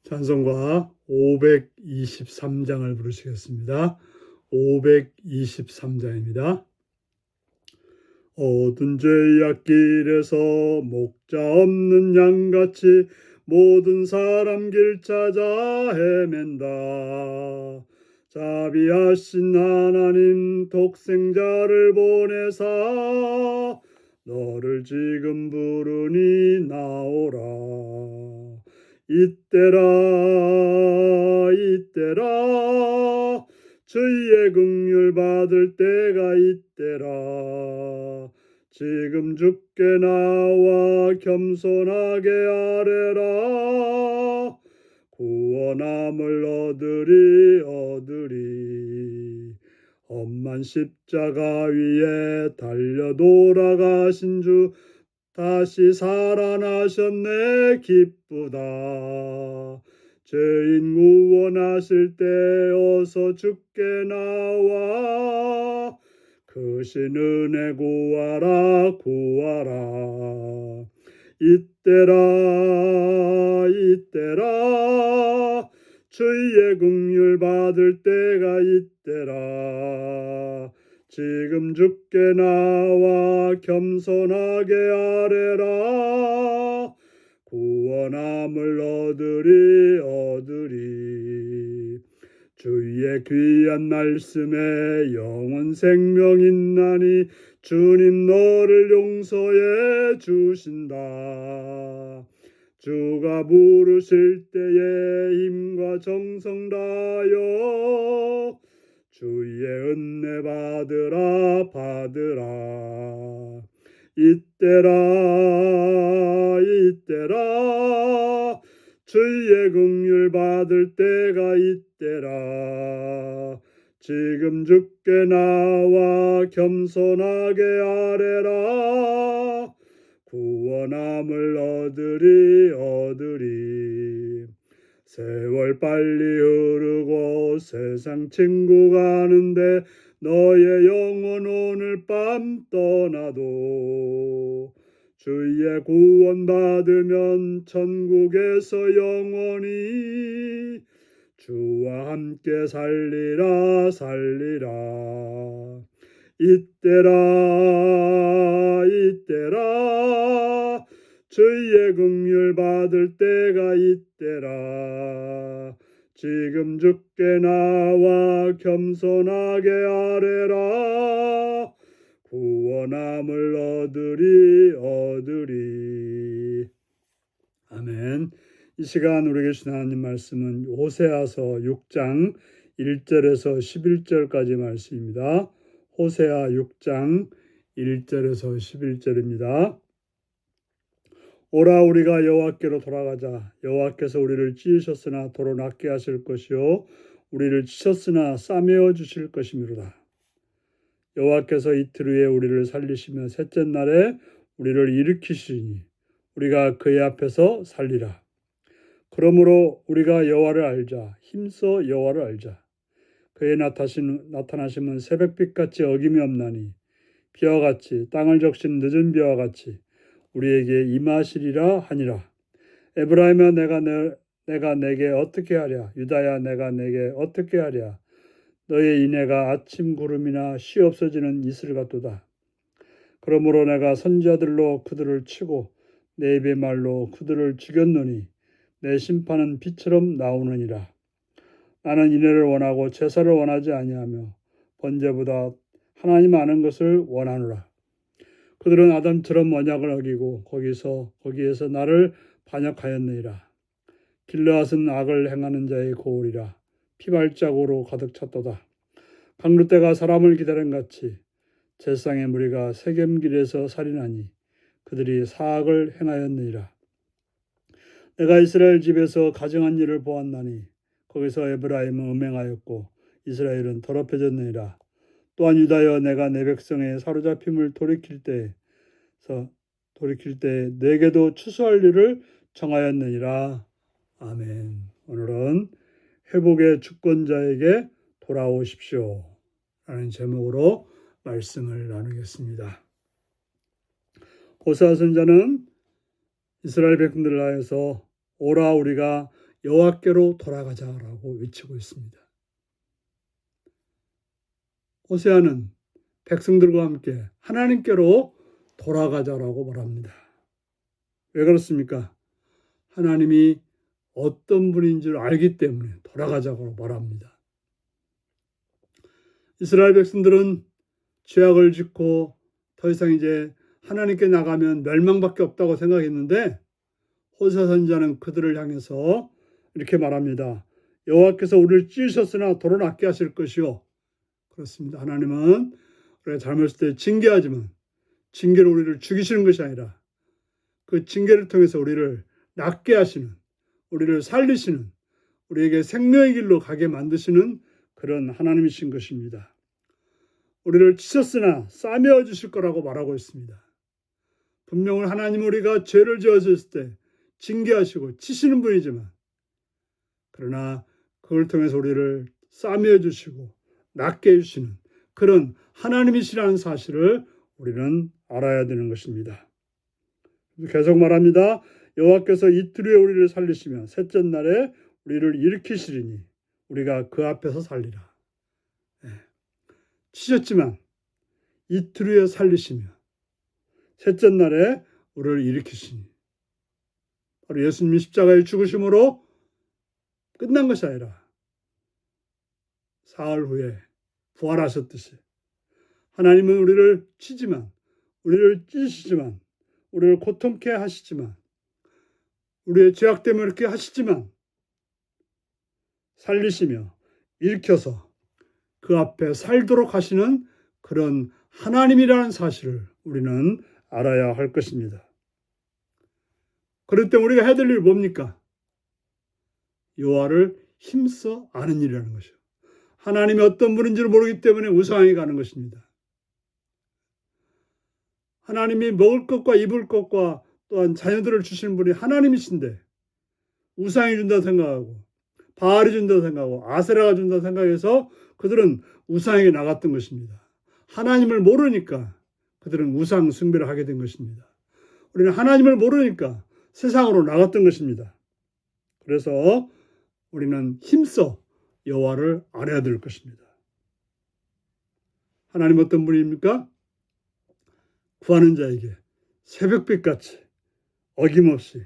찬송가 523장을 부르시겠습니다. 523장입니다. 어두운 죄악길에서 목자 없는 양같이 모든 사람 길 찾아 헤맨다. 자비하신 하나님 독생자를 보내사 너를 지금 부르니 나오라. 이때라 주의 긍휼 받을 때가 이때라. 지금 주께 나와 겸손하게 아뢰라. 구원함을 얻으리. 험한 십자가 위에 달려 돌아가신 주 다시 살아나셨네. 기쁘다. 죄인 구원하실 때 어서 주께 나와 크신 은혜 구하라. 이때라 주의 긍휼 받을 때가 이때라. 지금 주께 나와 겸손하게 아뢰라. 구원함을 얻으리. 주의 귀한 말씀에 영원 생명 있나니 주님 너를 용서해 주신다. 주가 부르실 때에 힘과 정성 다하여 주의 은혜 받으라. 이때라 주의 긍휼 받을 때가 이때라. 지금 주께 나와 겸손하게 아뢰라. 구원함을 얻으리. 세월 빨리 흐르고 세상 친구 가는데 너의 영혼 오늘 밤 떠나도 주의 구원 받으면 천국에서 영원히 주와 함께 살리라. 이때라 주의 긍휼 받을 때가 이때라. 지금 주께 나와 겸손하게 아뢰라. 구원함을 얻으리. 아멘. 이 시간 우리에게 주신 하나님 말씀은 호세아서 6장 1절에서 11절까지 말씀입니다. 호세아 6장 1절에서 11절입니다. 오라 우리가 여호와께로 돌아가자. 여호와께서 우리를 찢으셨으나 도로 낫게 하실 것이요 우리를 치셨으나 싸매어 주실 것이미로다. 여호와께서 이틀 후에 우리를 살리시며 셋째 날에 우리를 일으키시니 우리가 그의 앞에서 살리라. 그러므로 우리가 여호와를 알자. 힘써 여호와를 알자. 그의 나타나심은 새벽빛같이 어김이 없나니 비와 같이 땅을 적신 늦은 비와 같이 우리에게 임하시리라 하니라. 에브라임아 내가 내게 어떻게 하랴. 유다야 내가 내게 어떻게 하랴. 너의 인애가 아침 구름이나 시 없어지는 이슬 같도다. 그러므로 내가 선지자들로 그들을 치고 내 입의 말로 그들을 죽였노니 내 심판은 빛처럼 나오느니라. 나는 인애를 원하고 제사를 원하지 아니하며 번제보다 하나님 아는 것을 원하노라. 그들은 아담처럼 언약을 어기고 거기에서 나를 반역하였느니라. 길르앗은 악을 행하는 자의 고울이라. 피발자국으로 가득 찼도다. 강류대가 사람을 기다린 같이 제사장의 무리가 세겜길에서 살인하니 그들이 사악을 행하였느니라. 내가 이스라엘 집에서 가증한 일을 보았나니 거기서 에브라임은 음행하였고 이스라엘은 더럽혀졌느니라. 또한 유다여 내가 내 백성의 사로잡힘을 돌이킬 때 내게도 추수할 일을 정하였느니라. 아멘. 오늘은 회복의 주권자에게 돌아오십시오 라는 제목으로 말씀을 나누겠습니다. 호세아 선지자는 이스라엘 백성들을 하여서 오라 우리가 여호와께로 돌아가자라고 외치고 있습니다. 호세아는 백성들과 함께 하나님께로 돌아가자라고 말합니다. 왜 그렇습니까? 하나님이 어떤 분인 줄 알기 때문에 돌아가자고 말합니다. 이스라엘 백성들은 죄악을 짓고 더 이상 이제 하나님께 나가면 멸망밖에 없다고 생각했는데 호세아 선지자는 그들을 향해서 이렇게 말합니다. 여호와께서 우리를 찢으셨으나 도로 낫게 하실 것이요. 그렇습니다. 하나님은 우리가 잘못했을 때 징계하지만 징계로 우리를 죽이시는 것이 아니라 그 징계를 통해서 우리를 낫게 하시는, 우리를 살리시는, 우리에게 생명의 길로 가게 만드시는 그런 하나님이신 것입니다. 우리를 치셨으나 싸매어 주실 거라고 말하고 있습니다. 분명 하나님 우리가 죄를 지었을 때 징계하시고 치시는 분이지만 그러나 그걸 통해서 우리를 싸매어 주시고 낫게 해주시는 그런 하나님이시라는 사실을 우리는 알아야 되는 것입니다. 계속 말합니다. 여호와께서 이틀 후에 우리를 살리시며 셋째 날에 우리를 일으키시리니 우리가 그 앞에서 살리라. 치셨지만 이틀 후에 살리시며 셋째 날에 우리를 일으키시니 바로 예수님이 십자가에 죽으심으로 끝난 것이 아니라 사흘 후에 부활하셨듯이 하나님은 우리를 치지만 우리를 찢으시지만 우리를 고통케 하시지만 우리의 죄악 때문에 이렇게 하시지만 살리시며 일으켜서 그 앞에 살도록 하시는 그런 하나님이라는 사실을 우리는 알아야 할 것입니다. 그럴 때 우리가 해야 될 일이 뭡니까? 여호와를 힘써 아는 일이라는 것이죠. 하나님이 어떤 분인지를 모르기 때문에 우상에 가는 것입니다. 하나님이 먹을 것과 입을 것과 또한 자녀들을 주시는 분이 하나님이신데 우상이 준다고 생각하고 바알이 준다고 생각하고 아세라가 준다고 생각해서 그들은 우상에게 나갔던 것입니다. 하나님을 모르니까 그들은 우상 숭배를 하게 된 것입니다. 우리는 하나님을 모르니까 세상으로 나갔던 것입니다. 그래서 우리는 힘써 여호와를 알아야 될 것입니다. 하나님 어떤 분입니까? 구하는 자에게 새벽빛같이 어김없이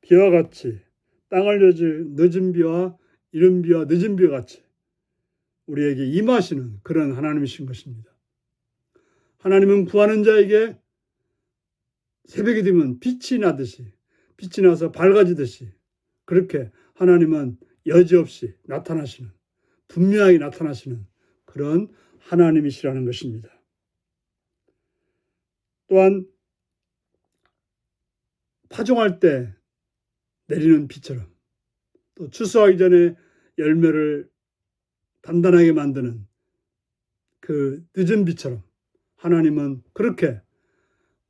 비와 같이 땅을 늦은 비와 이른 비와 늦은 비와 같이 우리에게 임하시는 그런 하나님이신 것입니다. 하나님은 구하는 자에게 새벽이 되면 빛이 나듯이 빛이 나서 밝아지듯이 그렇게 하나님은 여지없이 나타나시는 분명하게 나타나시는 그런 하나님이시라는 것입니다. 또한 파종할 때 내리는 비처럼 또 추수하기 전에 열매를 단단하게 만드는 그 늦은 비처럼 하나님은 그렇게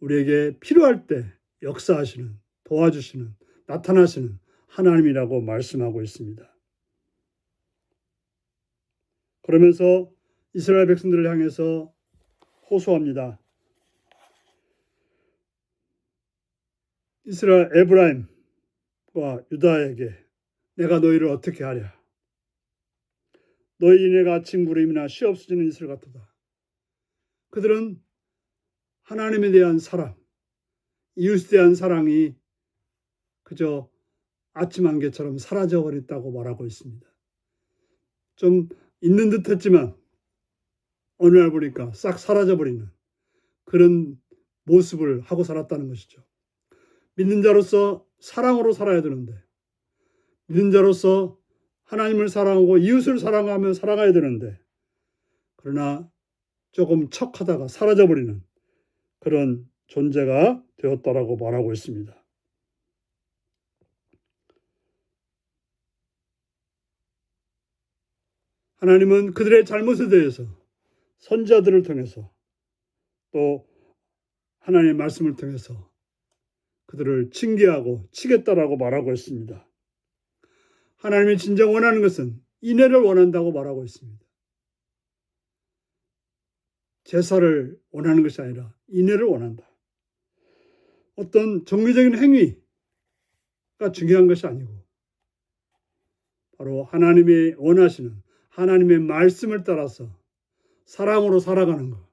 우리에게 필요할 때 역사하시는 도와주시는 나타나시는 하나님이라고 말씀하고 있습니다. 그러면서 이스라엘 백성들을 향해서 호소합니다. 이스라엘 에브라임과 유다에게 내가 너희를 어떻게 하랴? 너희 이내가 아침 구름이나 쉬 없어지는 이슬 같도다. 그들은 하나님에 대한 사랑, 이웃에 대한 사랑이 그저 아침 안개처럼 사라져버렸다고 말하고 있습니다. 좀 있는 듯 했지만 어느 날 보니까 싹 사라져버리는 그런 모습을 하고 살았다는 것이죠. 믿는 자로서 사랑으로 살아야 되는데 믿는 자로서 하나님을 사랑하고 이웃을 사랑하며 살아가야 되는데 그러나 조금 척하다가 사라져버리는 그런 존재가 되었다라고 말하고 있습니다. 하나님은 그들의 잘못에 대해서 선지자들을 통해서 또 하나님의 말씀을 통해서 그들을 징계하고 치겠다라고 말하고 있습니다. 하나님이 진정 원하는 것은 인애를 원한다고 말하고 있습니다. 제사를 원하는 것이 아니라 인애를 원한다. 어떤 종교적인 행위가 중요한 것이 아니고 바로 하나님이 원하시는 하나님의 말씀을 따라서 사랑으로 살아가는 것.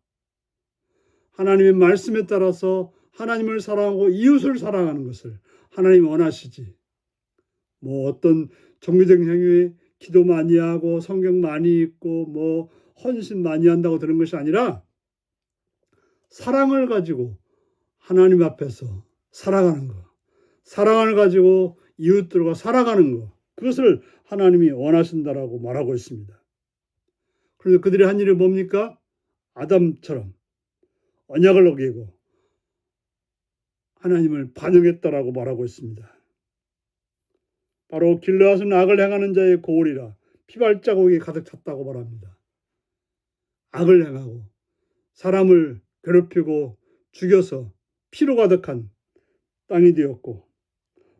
하나님의 말씀에 따라서 하나님을 사랑하고 이웃을 사랑하는 것을 하나님이 원하시지. 뭐 어떤 종교적 행위, 기도 많이 하고 성경 많이 읽고 뭐 헌신 많이 한다고 되는 것이 아니라 사랑을 가지고 하나님 앞에서 살아가는 것. 사랑을 가지고 이웃들과 살아가는 것. 그것을 하나님이 원하신다라고 말하고 있습니다. 그래서 그들이 한 일이 뭡니까? 아담처럼 언약을 어기고 하나님을 반역했다라고 말하고 있습니다. 바로 길르앗은 악을 행하는 자의 고울이라 피발자국이 가득 찼다고 말합니다. 악을 행하고 사람을 괴롭히고 죽여서 피로 가득한 땅이 되었고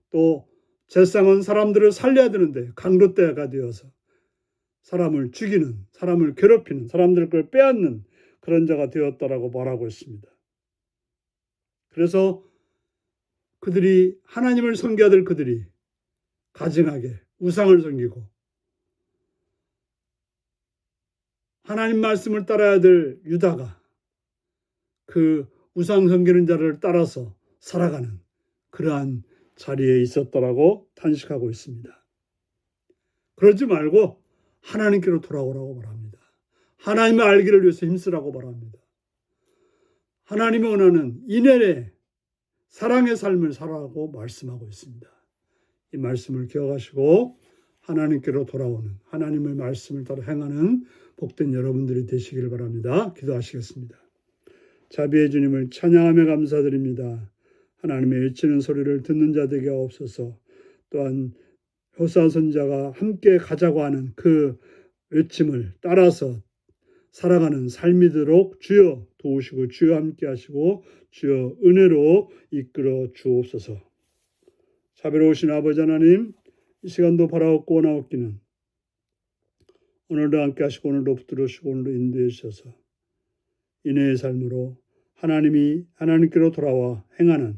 또 제사장은 사람들을 살려야 되는데 강도떼가 되어서 사람을 죽이는, 사람을 괴롭히는, 사람들 걸 빼앗는 그런 자가 되었다라고 말하고 있습니다. 그래서 그들이 하나님을 섬겨야 될 그들이 가증하게 우상을 섬기고 하나님 말씀을 따라야 될 유다가 그 우상 섬기는 자를 따라서 살아가는 그러한 자리에 있었다라고 탄식하고 있습니다. 그러지 말고 하나님께로 돌아오라고 말합니다. 하나님의 알기를 위해서 힘쓰라고 말합니다. 하나님이 원하는 인연의 사랑의 삶을 살아가고 말씀하고 있습니다. 이 말씀을 기억하시고 하나님께로 돌아오는 하나님의 말씀을 따라 행하는 복된 여러분들이 되시기를 바랍니다. 기도하시겠습니다. 자비의 주님을 찬양하며 감사드립니다. 하나님의 외치는 소리를 듣는 자 되게 하옵소서. 또한 호세아 선지자가 함께 가자고 하는 그 외침을 따라서 살아가는 삶이 되도록 주여 도우시고 주여 함께 하시고 주여 은혜로 이끌어 주옵소서. 자비로우신 아버지 하나님, 이 시간도 바라옵고 원하옵기는 오늘도 함께 하시고 오늘도 붙들으시고 오늘도 인도해 주셔서 인애의 삶으로 하나님이 하나님께로 돌아와 행하는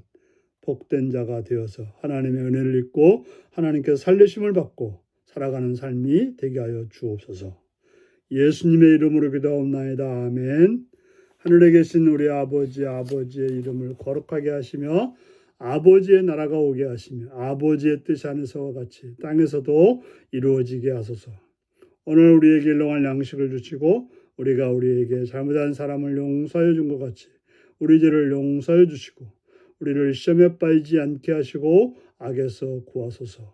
복된 자가 되어서 하나님의 은혜를 입고 하나님께서 살리심을 받고 살아가는 삶이 되게 하여 주옵소서. 예수님의 이름으로 기도하옵나이다. 아멘. 하늘에 계신 우리 아버지의 이름을 거룩하게 하시며 아버지의 나라가 오게 하시며 아버지의 뜻이 하늘에서와 같이 땅에서도 이루어지게 하소서. 오늘 우리에게 일용할 양식을 주시고 우리가 우리에게 잘못한 사람을 용서해 준 것 같이 우리 죄를 용서해 주시고 우리를 시험에 빠지지 않게 하시고 악에서 구하소서.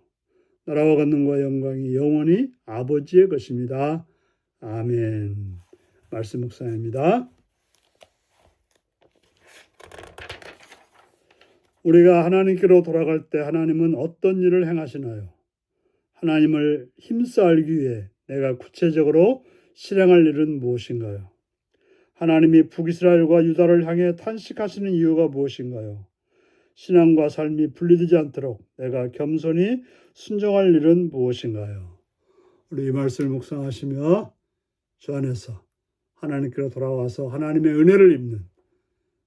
나라와 권능과 영광이 영원히 아버지의 것입니다. 아멘. 말씀 묵상입니다. 우리가 하나님께로 돌아갈 때 하나님은 어떤 일을 행하시나요? 하나님을 힘써 알기 위해 내가 구체적으로 실행할 일은 무엇인가요? 하나님이 북이스라엘과 유다를 향해 탄식하시는 이유가 무엇인가요? 신앙과 삶이 분리되지 않도록 내가 겸손히 순종할 일은 무엇인가요? 우리 이 말씀을 묵상하시며 주 안에서 하나님께로 돌아와서 하나님의 은혜를 입는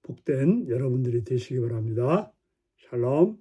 복된 여러분들이 되시기 바랍니다. 샬롬.